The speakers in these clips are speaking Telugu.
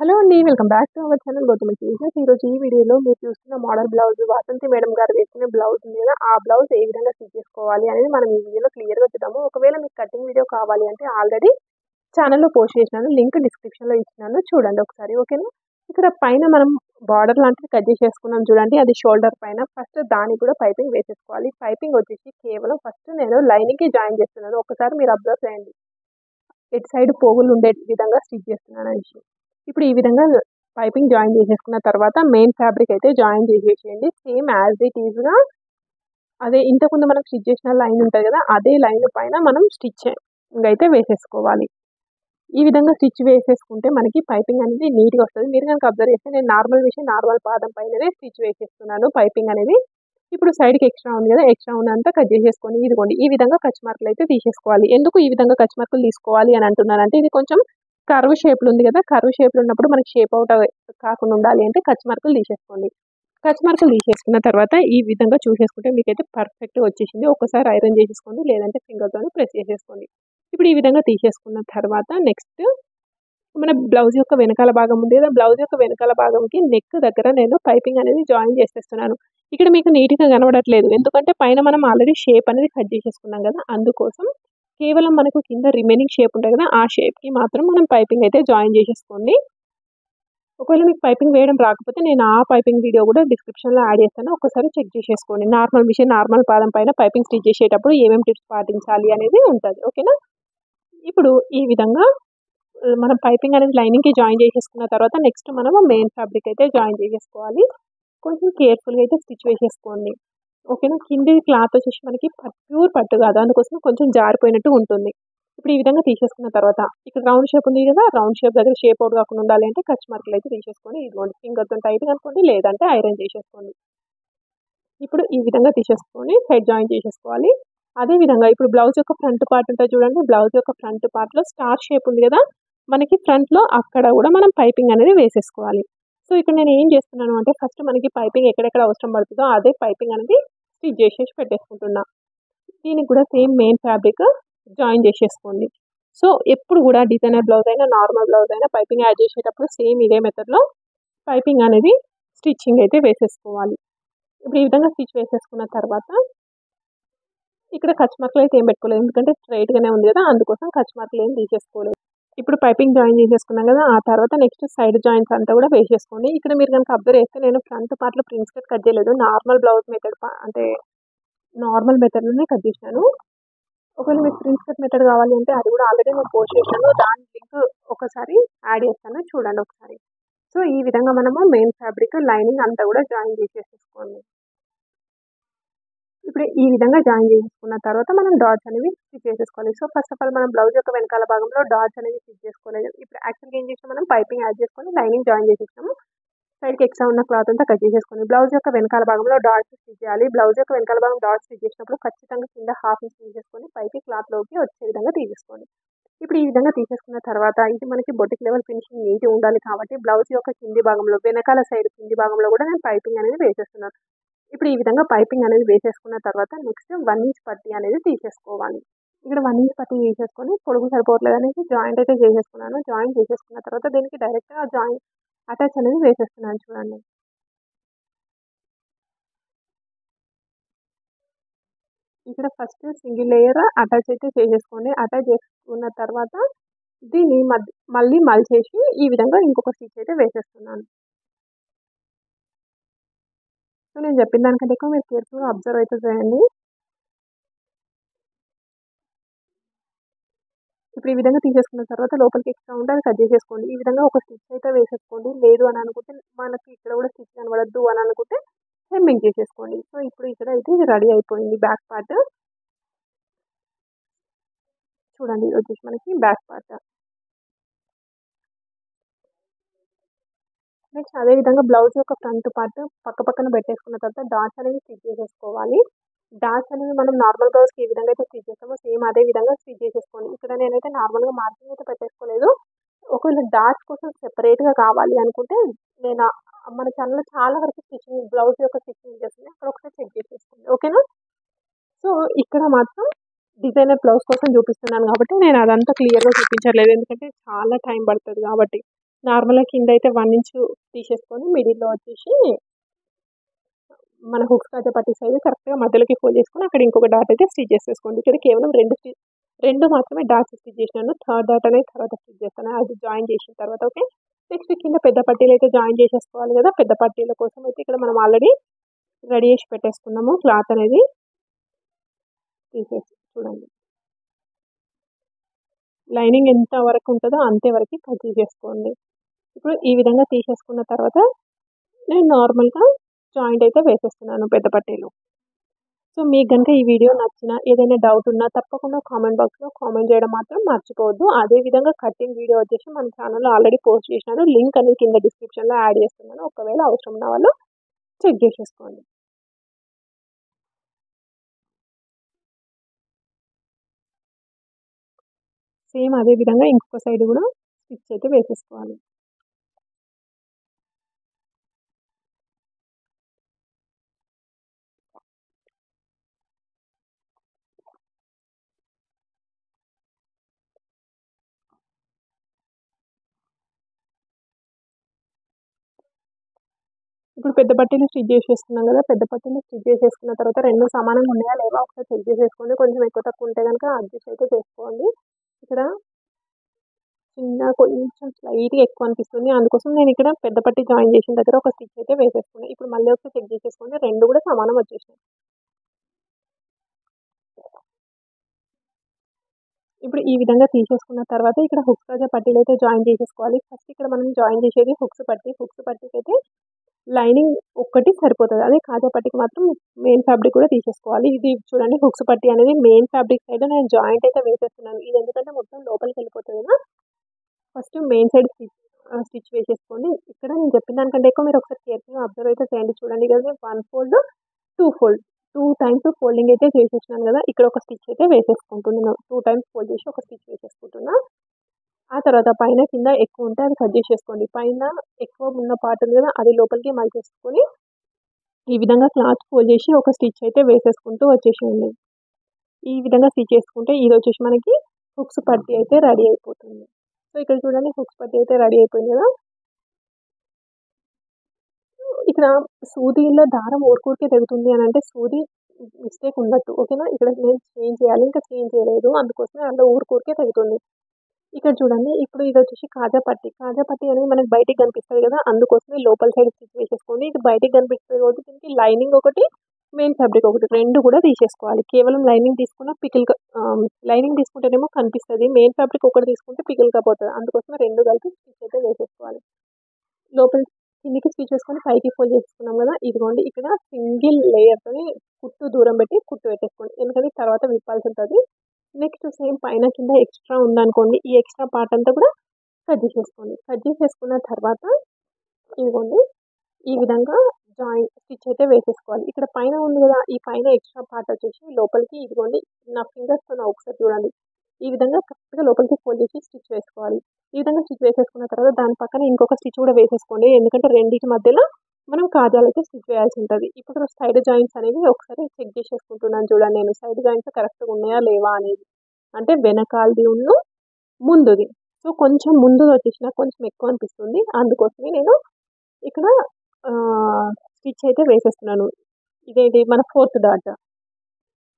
హలో అండి. Welcome back to our channel Gautami creations. ఈరోజు ఈ వీడియోలో మీరు చూస్తున్న మోడల్ బ్లౌజ్ వాసంతి మేడం గారు వేసుకునే బ్లౌజ్ ఉంది కదా, ఆ బ్లౌజ్ ఏ విధంగా స్టిచ్ చేసుకోవాలి అనేది మనం ఈ వీడియోలో క్లియర్గా చూద్దాము. ఒకవేళ మీకు కటింగ్ వీడియో కావాలి అంటే ఆల్రెడీ ఛానల్లో పోస్ట్ చేసినాను, లింక్ డిస్క్రిప్షన్లో ఇచ్చినాను, చూడండి ఒకసారి. ఓకేనా. ఇక్కడ పైన మనం బార్డర్ లాంటిది కట్ చేసేసుకున్నాం చూడండి, అది షోల్డర్ పైన. ఫస్ట్ దానికి కూడా పైపింగ్ వేసేసుకోవాలి. పైపింగ్ వచ్చేసి కేవలం ఫస్ట్ నేను లైనింగ్కి జాయిన్ చేస్తున్నాను. ఒకసారి మీరు అబ్జర్వ్ చేయండి, ఎటు సైడ్ పోగులు ఉండే విధంగా స్టిచ్ చేస్తున్నాను అనేసి. ఇప్పుడు ఈ విధంగా పైపింగ్ జాయిన్ చేసేసుకున్న తర్వాత మెయిన్ ఫ్యాబ్రిక్ అయితే జాయిన్ చేసేసేయండి. సేమ్ యాజ్ ఇట్ ఈజ్గా అదే ఇంతకుముందు మనం స్టిచ్ చేసిన లైన్ ఉంటుంది కదా, అదే లైన్ పైన మనం స్టిచ్ అయితే వేసేసుకోవాలి. ఈ విధంగా స్టిచ్ వేసేసుకుంటే మనకి పైపింగ్ అనేది నీట్గా వస్తుంది. మీరు కనుక అబ్జర్వ్ చేస్తే నేను నార్మల్ విషయం నార్మల్ పాదం పైననే స్టిచ్ వేసేస్తున్నాను పైపింగ్ అనేది. ఇప్పుడు సైడ్కి ఎక్స్ట్రా ఉంది కదా, ఎక్స్ట్రా ఉన్నంతా కట్ చేసేసుకొని ఇదిగోండి ఈ విధంగా కచ్ మార్కులు అయితే తీసేసుకోవాలి. ఎందుకు ఈ విధంగా కచ్ మార్కులు తీసుకోవాలి అని అంటున్నానంటే, ఇది కొంచెం కర్వ్ షేప్లో ఉంది కదా, కర్వ్ షేప్లో ఉన్నప్పుడు మనకి షేప్ అవుట్ కాకుండా ఉండాలి అంటే కచ్ మార్కులు తీసేసుకోండి. కచ్ మార్కులు తీసేసుకున్న తర్వాత ఈ విధంగా చూసేసుకుంటే మీకైతే పర్ఫెక్ట్గా వచ్చేసింది. ఒకసారి ఐరన్ చేసేసుకోండి, లేదంటే ఫింగర్తో ప్రెస్ చేసేసుకోండి. ఇప్పుడు ఈ విధంగా తీసేసుకున్న తర్వాత నెక్స్ట్ మన బ్లౌజ్ యొక్క వెనకాల భాగం ఉంది కదా, బ్లౌజ్ యొక్క వెనకాల భాగంకి నెక్ దగ్గర నేను పైపింగ్ అనేది జాయిన్ చేసేస్తున్నాను. ఇక్కడ మీకు నీట్గా కనబడట్లేదు, ఎందుకంటే పైన మనం ఆల్రెడీ షేప్ అనేది కట్ చేసేసుకున్నాం కదా, అందుకోసం కేవలం మనకు కింద రిమైనింగ్ షేప్ ఉంటుంది కదా, ఆ షేప్కి మాత్రం మనం పైపింగ్ అయితే జాయిన్ చేసేసుకోండి. ఒకవేళ మీకు పైపింగ్ వేయడం రాకపోతే నేను ఆ పైపింగ్ వీడియో కూడా డిస్క్రిప్షన్లో యాడ్ చేస్తాను, ఒకసారి చెక్ చేసేసుకోండి. నార్మల్ మిషన్ నార్మల్ పాదం పైన పైపింగ్ స్టిచ్ చేసేటప్పుడు ఏమేమి టిప్స్ పాటించాలి అనేది ఉంటుంది. ఓకేనా. ఇప్పుడు ఈ విధంగా మనం పైపింగ్ అనేది లైనింగ్కి జాయిన్ చేసేసుకున్న తర్వాత నెక్స్ట్ మనం మెయిన్ ఫ్యాబ్రిక్ అయితే జాయిన్ చేసేసుకోవాలి. కొంచెం కేర్ఫుల్గా అయితే స్టిచ్ వేసేసుకోండి. ఓకేనా. కింది క్లాత్ వచ్చేసి మనకి ప్యూర్ పట్టు కాదు, అందుకోసం కొంచెం జారిపోయినట్టు ఉంటుంది. ఇప్పుడు ఈ విధంగా తీసేసుకున్న తర్వాత ఇక్కడ రౌండ్ షేప్ ఉంది కదా, రౌండ్ షేప్ దగ్గర షేప్ అవుట్ కాకుండా ఉండాలి అంటే కచ్ మార్కులు అయితే తీసేసుకొని ఇదిగోండి ఫింగర్తో టైట్ అనుకోండి, లేదంటే ఐరన్ చేసేసుకోండి. ఇప్పుడు ఈ విధంగా తీసేసుకొని సైడ్ జాయిన్ చేసేసుకోవాలి. అదే విధంగా ఇప్పుడు బ్లౌజ్ యొక్క ఫ్రంట్ పార్ట్ ఉంటుంది చూడండి, బ్లౌజ్ యొక్క ఫ్రంట్ పార్ట్లో స్టార్ షేప్ ఉంది కదా మనకి ఫ్రంట్లో, అక్కడ కూడా మనం పైపింగ్ అనేది వేసేసుకోవాలి. సో ఇక్కడ నేను ఏం చేస్తున్నాను అంటే, ఫస్ట్ మనకి పైపింగ్ ఎక్కడెక్కడ అవసరం పడుతుందో అదే పైపింగ్ అనేది స్టిచ్ చేసేసి పెట్టేసుకుంటున్నా. దీనికి కూడా సేమ్ మెయిన్ ఫ్యాబ్రిక్ జాయిన్ చేసేసుకోండి. సో ఎప్పుడు కూడా డిజైనర్ బ్లౌజ్ అయినా నార్మల్ బ్లౌజ్ అయినా పైపింగ్ యాడ్ చేసేటప్పుడు సేమ్ ఇదే మెథడ్లో పైపింగ్ అనేది స్టిచ్చింగ్ అయితే వేసేసుకోవాలి. ఇప్పుడు ఈ విధంగా స్టిచ్ వేసేసుకున్న తర్వాత ఇక్కడ కచ్ మార్కులు అయితే ఏం పెట్టుకోలేదు, ఎందుకంటే స్ట్రైట్గానే ఉంది కదా, అందుకోసం కచ్ మార్కులు ఏం తీసేసుకోలేదు. ఇప్పుడు పైపింగ్ జాయిన్ చేసేసుకున్నాం కదా, ఆ తర్వాత నెక్స్ట్ సైడ్ జాయింట్స్ అంతా కూడా వేసేసుకోండి. ఇక్కడ మీరు కనుక అబ్జర్వ్ చేస్తే నేను ఫ్రంట్ పార్ట్లో ప్రిన్స్ కట్ చేయలేదు, నార్మల్ బ్లౌజ్ మెథడ్ అంటే నార్మల్ మెథడ్లోనే కట్ చేసినాను. ఒకవేళ మీకు ప్రిన్స్ కట్ మెథడ్ కావాలి అంటే అది కూడా ఆల్రెడీ నేను పోస్ట్ చేశాను, దాని లింక్ ఒకసారి యాడ్ చేస్తాను, చూడండి ఒకసారి. సో ఈ విధంగా మనము మెయిన్ ఫ్యాబ్రిక్ లైనింగ్ అంతా కూడా జాయిన్ చేసేసుకోండి. ఇప్పుడు ఈ విధంగా జాయిన్ చేసేసుకున్న తర్వాత మనం డాట్స్ అనేవి స్టిచ్ చేసేసుకోవాలి. సో ఫస్ట్ ఆఫ్ ఆల్ మనం బ్లౌజ్ యొక్క వెనకాల భాగంలో డాట్స్ అనేవి స్టిచ్ చేసుకోలేదు. ఇప్పుడు యాక్చువల్గా ఏం చేసినా మనం పైపింగ్ యాడ్ చేసుకొని లైనింగ్ జాయిన్ చేసేసాము. సైడ్కి ఎక్స్ట్రా ఉన్న క్లాత్ అంతా కట్ చేసేసుకొని బ్లౌజ్ యొక్క వెనకాల భాగంలో డాట్స్ స్టిచ్ చేయాలి. బ్లౌజ్ యొక్క వెనకాల భాగం డాట్స్ స్టిచ్ చేసినప్పుడు ఖచ్చితంగా కింద హాఫ్ ఇంచ్ తీసేసుకొని పైకి క్లాత్లోకి వచ్చే విధంగా తీసేసుకోండి. ఇప్పుడు ఈ విధంగా తీసేసుకున్న తర్వాత ఇది మనకి బొటిక్ లెవెల్ ఫినిషింగ్ నీట్గా ఉండాలి కాబట్టి బ్లౌజ్ యొక్క కింది భాగంలో వెనకాల సైడ్ కింది భాగంలో కూడా నేను పైపింగ్ అనేది వేసేస్తున్నాను. ఇప్పుడు ఈ విధంగా పైపింగ్ అనేది వేసేసుకున్న తర్వాత నెక్స్ట్ 1 ఇంచ్ పట్టీ అనేది తీసేసుకోవాలి. ఇక్కడ 1 ఇంచ్ పట్టీ తీసేసుకొని పొడుగు సరిపోవట్లేదు అనేసి జాయింట్ అయితే చేసేసుకున్నాను. జాయింట్ చేసేసుకున్న తర్వాత దీనికి డైరెక్ట్గా జాయింట్ అటాచ్ అనేది వేసేస్తున్నాను చూడండి. ఇక్కడ ఫస్ట్ సింగిల్ లేయర్ అటాచ్ అయితే చేసేసుకోండి. అటాచ్ చేసుకున్న తర్వాత దీన్ని మళ్ళీ మలిచేసి ఈ విధంగా ఇంకొక స్టిచ్ అయితే వేసేస్తున్నాను. సో నేను చెప్పిన దానికంటే ఎక్కువ మీరు కేర్ఫుల్గా అబ్జర్వ్ అయితే చేయండి. ఇప్పుడు ఈ విధంగా తీసేసుకున్న తర్వాత లోపలికి ఎక్స్ట్రా ఉంటే అది కట్ చేసేసుకోండి. ఈ విధంగా ఒక స్టిచ్ అయితే వేసేసుకోండి. లేదు అని అనుకుంటే మనకి ఇక్కడ కూడా స్టిచ్ కనబడద్దు అని అనుకుంటే హెమ్మింగ్ చేసేసుకోండి. సో ఇప్పుడు ఇక్కడ అయితే ఇది రెడీ అయిపోయింది బ్యాక్ పార్ట్. చూడండి ఇది వచ్చేసి మనకి బ్యాక్ పార్ట్. నెక్స్ట్ అదే విధంగా బ్లౌజ్ యొక్క ఫ్రంట్ పార్ట్ పక్క పక్కన పెట్టేసుకున్న తర్వాత డాట్స్ అనేవి స్టిచ్ చేసేసుకోవాలి. డాట్స్ అనేవి మనం నార్మల్ బ్లౌజ్కి ఏ విధంగా అయితే స్టిచ్ చేస్తామో సేమ్ అదే విధంగా స్టిచ్ చేసేసుకోండి. ఇక్కడ నేనైతే నార్మల్గా మార్కింగ్ అయితే పెట్టేసుకోలేదు. ఒకవేళ డాట్స్ కోసం సెపరేట్గా కావాలి అనుకుంటే నేను మన ఛానల్లో చాలా వరకు స్టిచ్చింగ్ బ్లౌజ్ యొక్క స్టిచ్చింగ్ చేస్తుంది, అక్కడ ఒకసారి చెక్ చేసేసుకోండి. ఓకేనా. సో ఇక్కడ మాత్రం డిజైనర్ బ్లౌజ్ కోసం చూపిస్తున్నాను కాబట్టి నేను అదంతా క్లియర్గా చూపించట్లేదు, ఎందుకంటే చాలా టైం పడుతుంది కాబట్టి. నార్మల్‌గా కిందైతే 1 ఇంచు తీసేసుకొని మిడిల్‌లో వచ్చేసి మన హుక్స్ కాజా పట్టీ సైజ్ కరెక్ట్‌గా మధ్యలోకి ఫోల్డ్ చేసుకొని అక్కడ ఇంకొక డాట్ అయితే స్టిచ్ చేసేసుకోండి. ఇక్కడ కేవలం 2 మాత్రమే డాట్స్ స్టిచ్ చేసినాను. థర్డ్ డాట్ అనేది తర్వాత స్టిచ్ చేస్తాను. అది జాయిన్ చేసిన తర్వాత ఓకే. నెక్స్ట్ కింద పెద్ద పట్టీలైతే జాయిన్ చేసేసుకోవాలి కదా! పెద్ద పట్టీల కోసం అయితే ఇక్కడ మనం ఆల్రెడీ రెడీ చేసి పెట్టేసుకున్నాము. క్లాత్ అనేది తీసేసి చూడండి. లైనింగ్ ఎంత వరకు ఉంటదో అంతే వరకి కట్ చేసేసుకోండి. ఇప్పుడు ఈ విధంగా తీసేసుకున్న తర్వాత నేను నార్మల్‌గా జాయింట్ అయితే వేసేస్తున్నాను పెద్ద పట్టీలు. సో, మీకు గనుక ఈ వీడియో నచ్చినా, ఏదైనా డౌట్ ఉన్నా తప్పకుండా కామెంట్ బాక్స్‌లో కామెంట్ చేయడం మాత్రం మర్చిపోవద్దు. అదే విధంగా కటింగ్ వీడియో వచ్చేసి మన ఛానెల్‌లో ఆల్రెడీ పోస్ట్ చేసినాను. లింక్ అనేది కింద డిస్క్రిప్షన్‌లో యాడ్ చేస్తున్నాను. ఒకవేళ అవసరం ఉన్న వాళ్ళు చెక్ చేసేసుకోండి. సేమ్ అదే విధంగా ఇంకొక సైడ్ కూడా స్టిచ్ అయితే వేసేసుకోవాలి. ఇప్పుడు పెద్ద పట్టీలు స్టిచ్ చేసేసుకున్నాం కదా! పెద్ద పట్టీలు స్టిచ్ చేసేసుకున్న తర్వాత 2 సమానంగా ఉన్నాయా లేవా ఒకసారి చెక్ చేసేసుకోండి. కొంచెం ఎక్కువ తక్కువ ఉంటే గనుక అడ్జస్ట్ అయితే చేసుకోండి. ఇక్కడ కొంచెం స్లైట్‌గా ఎక్కువ అనిపిస్తుంది. అందుకోసం నేను ఇక్కడ పెద్ద పట్టీ జాయిన్ చేసిన దగ్గర ఒక స్టిచ్ అయితే వేసేసుకున్నా. ఇప్పుడు మళ్ళీ ఒకసారి చెక్ చేసేసుకోండి. 2 కూడా సమానం వచ్చేసినాయి. ఇప్పుడు ఈ విధంగా తీసేసుకున్న తర్వాత ఇక్కడ హుక్స్ కాజా పట్టీలైతే జాయిన్ చేసేసుకోవాలి. ఫస్ట్ ఇక్కడ మనం జాయిన్ చేసేది హుక్స్ పట్టీ. హుక్స్ పట్టీకైతే లైనింగ్ ఒక్కటి సరిపోతది. అదే కాజా పట్టీకి మాత్రం మెయిన్ ఫ్యాబ్రిక్ కూడా తీసేసుకోవాలి. ఇది చూడండి హుక్స్ పట్టీ అనేది మెయిన్ ఫ్యాబ్రిక్ సైడ్ నేను జాయింట్ అయితే వేసేస్తున్నాను. ఇది ఎందుకంటే మొత్తం లోపలికెళ్ళిపోతది కదా! ఫస్ట్ మెయిన్ సైడ్ స్టిచ్ వేసేసుకోండి. ఇక్కడ నేను చెప్పిన దానికంటే ఎక్కువ మీరు ఒకసారి కేర్‌ఫుల్‌గా అబ్జర్వ్ అయితే చేయండి. చూడండి ఇక్కడ నేను 1 ఫోల్డ్, 2 ఫోల్డ్ 2 టైమ్స్ ఫోల్డింగ్ అయితే చేసేసినాను కదా! ఇక్కడ ఒక స్టిచ్ అయితే వేసేసుకుంటున్నాను. 2 టైమ్స్ ఫోల్డ్ చేసి ఒక స్టిచ్ వేసేసుకుంటున్నా. ఆ తర్వాత పైన కింద ఎక్కువ ఉంటే అది కట్ చేసేసుకోండి. పైన ఎక్కువ ఉన్న పార్ట్ ఉంది కదా! అది లోపలికి మలిచేసుకొని ఈ విధంగా క్లాత్ ఫోల్డ్ చేసి ఒక స్టిచ్ అయితే వేసేసుకుంటూ వచ్చేసేయండి. ఈ విధంగా స్టిచ్ చేసుకుంటే ఇదొచ్చేసి మనకి హుక్స్ పట్టీ అయితే రెడీ అయిపోతుంది. సో, ఇక్కడ చూడండి హుక్స్ పట్టీ అయితే రెడీ అయిపోయింది కదా! ఇక్కడ సూదిలో దారం ఊరికూరికే తెగుతుంది అనంటే సూది మిస్టేక్ ఉన్నట్టు. ఓకేనా? ఇక్కడ నేను చేంజ్ చేయాలి. ఇంకా చేంజ్ చేయలేదు. అందుకోసమే అందులో ఊరికూరికే తెగుతుంది. ఇక్కడ చూడండి ఇప్పుడు ఇదొచ్చేసి కాజా పట్టీ. కాజా పట్టీ అనేది మనకి బయటికి కనిపిస్తది కదా! అందుకోసమే లోపల సైడ్ స్టిచ్ వేసేసుకోండి. ఇది బయటికి కనిపిస్తది కాబట్టి దీనికి లైనింగ్ ఒకటి, మెయిన్ ఫ్యాబ్రిక్ ఒకటి 2 కూడా తీసేసుకోవాలి. కేవలం లైనింగ్ తీసుకున్న లైనింగ్ తీసుకుంటేనేమో కనిపిస్తది. మెయిన్ ఫ్యాబ్రిక్ ఒకటి తీసుకుంటే పికిల్‌కపోతది. అందుకోసమే 2 కలిపి స్టిచ్ అయితే వేసేసుకోవాలి. లోపల కిందకి స్టిచ్ చేసుకొని పైకి ఫోల్డ్ చేసుకున్నాం కదా! ఇదిగోండి ఇక్కడ సింగిల్ లేయర్‌తోని కుట్టు దూరం పెట్టి కుట్టు పెట్టేసుకోండి. ఎందుకంటే తర్వాత విప్పాల్సి ఉంటది. నెక్స్ట్ సేమ్ పైన కింద ఎక్స్ట్రా ఉందనుకోండి. ఈ ఎక్స్ట్రా పార్ట్ అంతా కూడా కట్ చేసేసుకోండి. కట్ చేసేసుకున్న తర్వాత ఇదిగోండి ఈ విధంగా స్టిచ్ అయితే వేసేసుకోవాలి. ఇక్కడ పైన ఉంది కదా! ఈ పైన ఎక్స్ట్రా పార్ట్ వచ్చేసి లోపలికి ఇదిగోండి నా ఫింగర్స్‌తోని ఒకసారి చూడండి. ఈ విధంగా కరెక్ట్‌గా లోపలికి ఫోల్డ్ చేసి స్టిచ్ వేసుకోవాలి. ఈ విధంగా స్టిచ్ వేసేసుకున్న తర్వాత దాని పక్కన ఇంకొక స్టిచ్ కూడా వేసేసుకోండి. ఎందుకంటే రెండిటి మధ్యలో మనం కాజాలైతే స్టిచ్ వేయాల్సి ఉంటది. ఇప్పుడు సైడ్ జాయింట్స్ అనేవి ఒకసారి చెక్ చేసేసుకుంటున్నాను చూడండి నేను. సైడ్ జాయింట్స్ కరెక్ట్‌గా ఉన్నాయా లేవా అనేది. అంటే వెనకాలది ముందుది. సో, కొంచెం ముందుది వచ్చేసి నాకు కొంచెం ఎక్కువ అనిపిస్తుంది. అందుకోసమే నేను ఇక్కడ స్టిచ్ అయితే వేసేస్తున్నాను. ఇదేంటి మన ఫోర్త్ డాట్.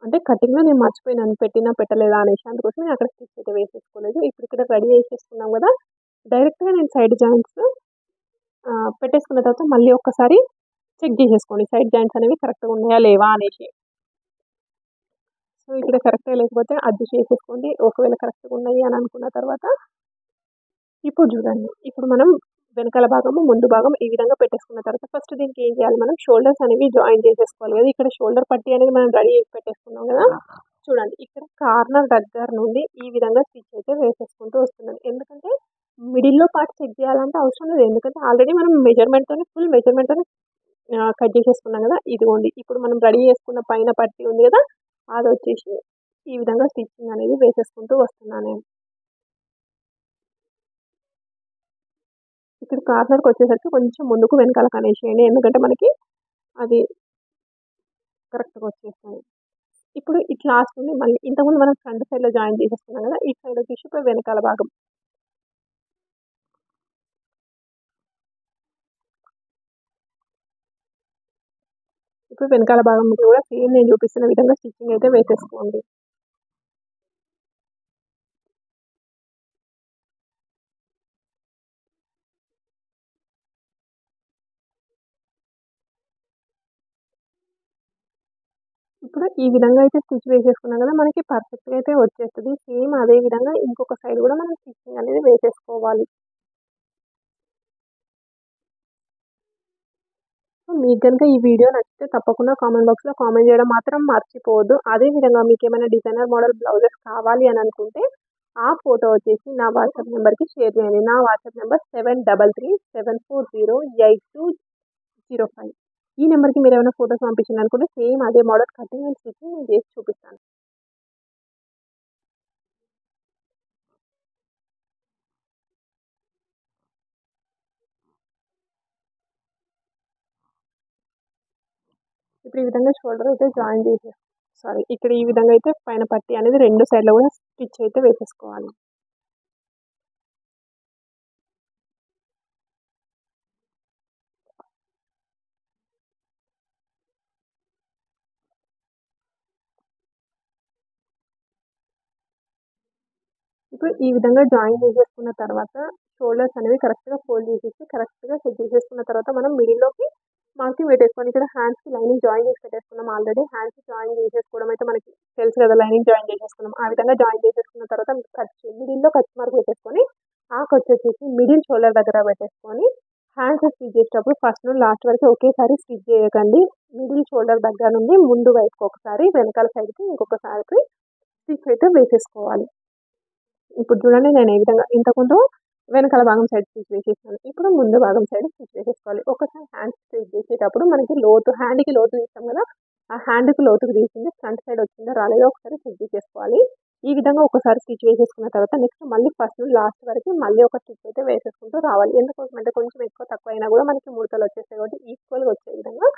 అంటే కటింగ్‌లో నేను మర్చిపోయినాను పెట్టినా పెట్టలేదా అనేసి. అందుకోసం నేను అక్కడ స్టిచ్ అయితే వేసేసుకోలేదు. ఇప్పుడు ఇక్కడ రెడీ చేసేసుకున్నాం కదా! డైరెక్ట్‌గా నేను సైడ్ జాయింట్స్ పెట్టేసుకున్న తర్వాత మళ్ళీ ఒక్కసారి చెక్ చేసేసుకోండి. సైడ్ జాయింట్స్ అనేవి కరెక్ట్‌గా ఉన్నాయా లేవా అనేసి. సో, ఇక్కడ కరెక్ట్‌గా లేకపోతే అడ్జస్ట్ చేసేసుకోండి. ఒకవేళ కరెక్ట్‌గా ఉన్నాయి అని అనుకున్న తర్వాత ఇప్పుడు చూడండి. ఇప్పుడు మనం వెనకాల భాగము, ముందు భాగం ఈ విధంగా పెట్టేసుకున్న తర్వాత ఫస్ట్ దీనికి ఏం చేయాలి మనం షోల్డర్స్ అనేవి జాయిన్ చేసేసుకోవాలి కదా! ఇక్కడ షోల్డర్ పట్టీ అనేది మనం రెడీ చేసి పెట్టేసుకున్నాం కదా! చూడండి ఇక్కడ కార్నర్ దగ్గర నుండి ఈ విధంగా స్టిచ్ అయితే వేసేసుకుంటూ వస్తున్నాను. ఎందుకంటే మిడిల్‌లో పార్ట్ చెక్ చేయాలంటే అవసరం లేదు. ఎందుకంటే ఆల్రెడీ మనం ఫుల్ మెజర్‌మెంట్‌తోని కట్ చేసేసుకున్నాం కదా! ఇదిగోండి. ఇప్పుడు మనం రెడీ చేసుకున్న పైన పట్టీ ఉంది కదా! అదొచ్చేసి ఈ విధంగా స్టిచ్చింగ్ అనేది వేసేసుకుంటూ వస్తున్నాను నేను. ఇక్కడ కార్నర్‌కొచ్చేసరికి కొంచెం ముందుకు వెనకాలకు అనేసేయండి. ఎందుకంటే మనకి అది కరెక్ట్‌గా వచ్చేస్తది. ఇప్పుడు ఇటు లాస్ట్ నుండి మళ్ళీ ఇంతకుముందు మనం ఫ్రంట్ సైడ్‌లో జాయిన్ చేసేసుకున్నాం కదా! ఇటు సైడ్ వచ్చేసి ఇప్పుడు వెనకాల భాగం. ఇప్పుడు వెనకాల భాగం మీద కూడా సేమ్ నేను చూపిస్తున్న విధంగా స్టిచ్చింగ్ అయితే వేసేసుకోండి. ఇప్పుడు ఈ విధంగా అయితే స్టిచ్ వేసేసుకున్నాం కదా, మనకి పర్ఫెక్ట్‌గా అయితే వచ్చేస్తది. సేమ్ అదే విధంగా ఇంకొక సైడ్ కూడా మనం స్టిచ్చింగ్ అనేది వేసేసుకోవాలి. సో, మీకు గనుక ఈ వీడియో నచ్చితే తప్పకుండా కామెంట్ బాక్స్‌లో కామెంట్ చేయడం మాత్రం మర్చిపోవద్దు. అదే విధంగా మీకేమైనా డిజైనర్ మోడల్ బ్లౌజెస్ కావాలి అని అనుకుంటే, ఆ ఫోటో వచ్చేసి నా వాట్సాప్ నెంబర్‌కి షేర్ చేయండి. నా వాట్సాప్ నెంబర్ 7337408205. ఈ నెంబర్‌కి మీరేమైనా ఫోటోస్ పంపించాలనుకుంటే సేమ్ అదే మోడల్ కటింగ్ అండ్ స్టిచింగ్ నేను చేసి చూపిస్తాను. ఇప్పుడు ఈ విధంగా షోల్డర్ అయితే జాయిన్ ఇక్కడ ఈ విధంగా అయితే పైన పట్టీ అనేది 2 సైడ్‌లో కూడా స్టిచ్ అయితే వేసేసుకోవాలి. ఇప్పుడు ఈ విధంగా జాయిన్ చేసేసుకున్న తర్వాత షోల్డర్స్ అనేవి కరెక్ట్‌గా ఫోల్డ్ చేసేసి కరెక్ట్‌గా సెట్ చేసేసుకున్న తర్వాత మనం మిడిల్‌లోకి మార్కింగ్ పెట్టేసుకొని ఇక్కడ హ్యాండ్స్‌కి లైనింగ్ జాయిన్ చేసి పెట్టేసుకున్నాం ఆల్రెడీ. హ్యాండ్స్ జాయిన్ చేసేసుకోవడం అయితే మనకి తెలుసు కదా! లైనింగ్ జాయిన్ చేసేసుకున్నాం. ఆ విధంగా జాయిన్ చేసేసుకున్న తర్వాత మిడిల్‌లో కట్ మార్క్ పెట్టేసుకొని, ఆ ఖర్చొచ్చేసి మిడిల్ షోల్డర్ దగ్గర పెట్టేసుకొని, హ్యాండ్స్ స్టిచ్ చేసేటప్పుడు ఫస్ట్ నుండి లాస్ట్ వరకు ఒకేసారి స్టిచ్ చేయకండి. మిడిల్ షోల్డర్ దగ్గర నుండి ముందు వైపుకి ఒకసారి, వెనకాల సైడ్‌కి ఇంకొకసారికి స్టిచ్ అయితే వేసేసుకోవాలి. ఇప్పుడు చూడండి నేను ఏ విధంగా ఇంతకుముందు వెనకాల భాగం సైడ్ స్టిచ్ వేసేసాను. ఇప్పుడు ముందు భాగం సైడ్ స్టిచ్ వేసేసుకోవాలి. ఒకసారి హ్యాండ్ స్టిచ్ చేసేటప్పుడు మనకి హ్యాండ్‌కి లోతు తీస్తాం కదా! ఆ హ్యాండ్‌కి లోతుకి తీసింది ఫ్రంట్ సైడ్ వచ్చిందో రాలేదో ఒకసారి చెక్ చేసేసుకోవాలి. ఈ విధంగా ఒకసారి స్టిచ్ వేసేసుకున్న తర్వాత నెక్స్ట్ మళ్ళీ ఫస్ట్ నుండి లాస్ట్ వరకు మళ్ళీ ఒక స్టిచ్ అయితే వేసేసుకుంటూ రావాలి. ఎందుకోసం అంటే కొంచెం ఎక్కువ తక్కువ అయినా కూడా మనకి ముడతలు వచ్చేస్తాయి కాబట్టి ఈక్వల్‌గా వచ్చే విధంగా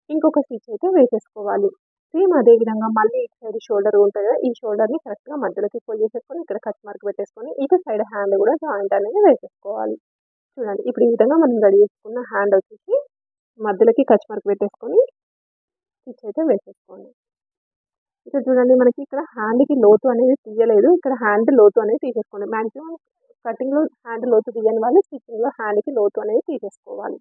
ఇంకొక స్టిచ్ అయితే వేసేసుకోవాలి. సేమ్ అదే విధంగా మళ్ళీ ఇటు సైడ్ షోల్డర్ ఉంటది కదా! ఈ షోల్డర్‌ని కరెక్ట్‌గా మధ్యలోకి ఫోల్డ్ చేసేసుకొని ఇక్కడ కట్ మార్క్ పెట్టేసుకొని ఇటు సైడ్ హ్యాండ్ కూడా జాయింట్ అనేది వేసేసుకోవాలి. చూడండి ఇప్పుడు ఈ విధంగా మనం రెడీ చేసుకున్న హ్యాండ్ వచ్చేసి మధ్యలోకి కట్ మార్క్ పెట్టేసుకొని స్టిచ్ అయితే వేసేసుకోండి. ఇక్కడ చూడండి మనకి ఇక్కడ హ్యాండ్‌కి లోతు అనేది తీయలేదు. ఇక్కడ హ్యాండ్ లోతు అనేది తీసేసుకోండి. మాక్సిమం కటింగ్‌లో హ్యాండ్ లోతు తీయని వాళ్ళు స్టిచ్చింగ్‌లో హ్యాండ్‌కి లోతు అనేది తీసేసుకోవాలి.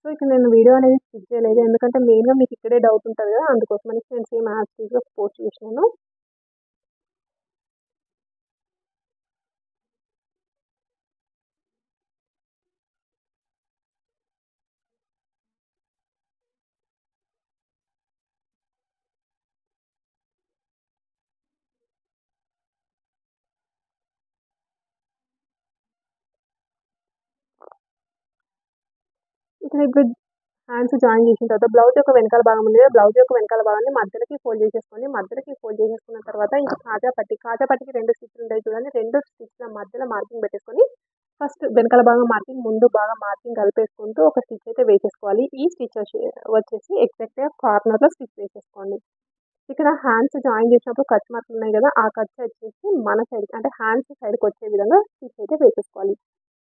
సో, ఇక్కడ నేను వీడియో అనేది స్కిప్ చేయలేదు. ఎందుకంటే మెయిన్‌గా మీకు ఇక్కడే డౌట్ ఉంటది కదా! అందుకోసమనేసి నేను సేమ్ యాజ్ టీజ్‌గా పోస్ట్ చేసినాను. ఇప్పుడు హ్యాండ్స్ జాయిన్ చేసిన తర్వాత బ్లౌజ్ యొక్క వెనకాల భాగం ఉంది కదా! బ్లౌజ్ యొక్క వెనకాల భాగాన్ని మధ్యలోకి ఫోల్డ్ చేసేసుకోండి. మధ్యలోకి ఫోల్డ్ చేసేసుకున్న తర్వాత ఇంకా కాజా పట్టీకి 2 స్టిచ్‌లు ఉంటాయి చూడండి. 2 స్టిచ్‌ల మధ్యలో మార్కింగ్ పెట్టేసుకొని ఫస్ట్ వెనకాల భాగం మార్కింగ్, ముందు భాగం మార్కింగ్ కలిపేసుకుంటూ ఒక స్టిచ్ అయితే వేసేసుకోవాలి. ఈ స్టిచ్ వచ్చేసి ఎగ్జాక్ట్‌గా కార్నర్‌లో స్టిచ్ వేసేసుకోండి. ఇక్కడ హ్యాండ్స్ జాయిన్ చేసినప్పుడు కట్ మార్క్‌లు ఉన్నాయి కదా! ఆ కట్స్ వచ్చేసి మన సైడ్‌కి అంటే హ్యాండ్స్ సైడ్‌కి వచ్చే విధంగా స్టిచ్ అయితే వేసేసుకోవాలి.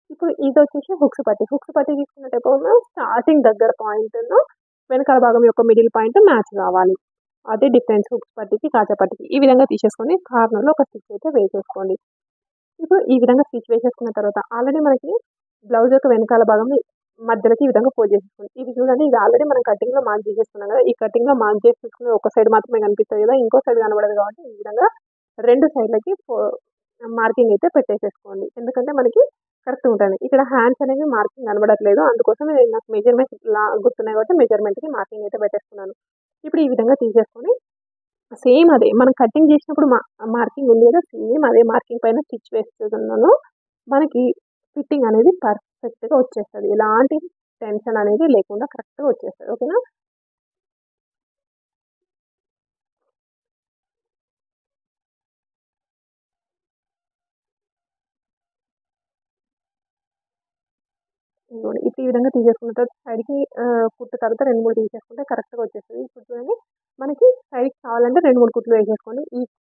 ఇప్పుడు ఇదొచ్చేసి హుక్స్ పట్టీ. హుక్స్ పట్టీ తీసుకున్నట్టయితే స్టార్టింగ్ దగ్గర పాయింట్‌ను వెనకాల భాగం యొక్క మిడిల్ పాయింట్ మ్యాచ్ కావాలి. అదే డిఫరెన్స్ హుక్స్ పట్టీకి, కాజా పట్టీకి. ఈ విధంగా తీసేసుకొని కార్నర్‌లో ఒక స్టిచ్ అయితే వేసేసుకోండి. ఇప్పుడు ఈ విధంగా స్టిచ్ వేసేసుకున్న తర్వాత ఆల్రెడీ మనకి బ్లౌజ్ యొక్క వెనకాల భాగం మధ్యలోకి ఈ విధంగా ఫోల్డ్ చేసేసుకోండి. ఇది చూడండి ఇది ఆల్రెడీ మనం కటింగ్‌లో మార్క్ చేసేసుకున్నాం కదా! ఈ కటింగ్‌లో మార్క్ చేసేసుకున్నది ఒక సైడ్ మాత్రమే కనిపిస్తది కదా! ఇంకో సైడ్ కనబడదు కాబట్టి ఈ విధంగా 2 సైడ్‌లకి మార్కింగ్ అయితే పెట్టేసేసుకోండి. ఎందుకంటే మనకి కరెక్ట్‌గా ఉంటది. ఇక్కడ హ్యాండ్స్ అనేవి మార్కింగ్ కనబడట్లేదు. అందుకోసం నాకు మెజర్‌మెంట్స్ గుర్తున్నాయి కాబట్టి మెజర్‌మెంట్‌కి మార్కింగ్ అయితే పెట్టేసుకున్నాను. ఇప్పుడు ఈ విధంగా తీసేసుకొని సేమ్ అదే మనం కటింగ్ చేసినప్పుడు మార్కింగ్ ఉంది కదా! సేమ్ అదే మార్కింగ్ పైన స్టిచ్ వేస్తున్నాను. మనకి ఫిట్టింగ్ అనేది పర్ఫెక్ట్‌గా వచ్చేస్తది. ఎలాంటి టెన్షన్ అనేది లేకుండా కరెక్ట్‌గా వచ్చేస్తది. ఓకేనా? ఇదిగోండి. ఇప్పుడు ఈ విధంగా తీసేసుకున్న తర్వాత సైడ్‌కి కుట్టు తర్వాత 2, 3 తీసేసుకుంటే కరెక్ట్‌గా వచ్చేస్తది. ఇప్పుడు చూడండి మనకి సైడ్‌కి కావాలంటే 2, 3 కుట్లు వేసేసుకోండి. ఈ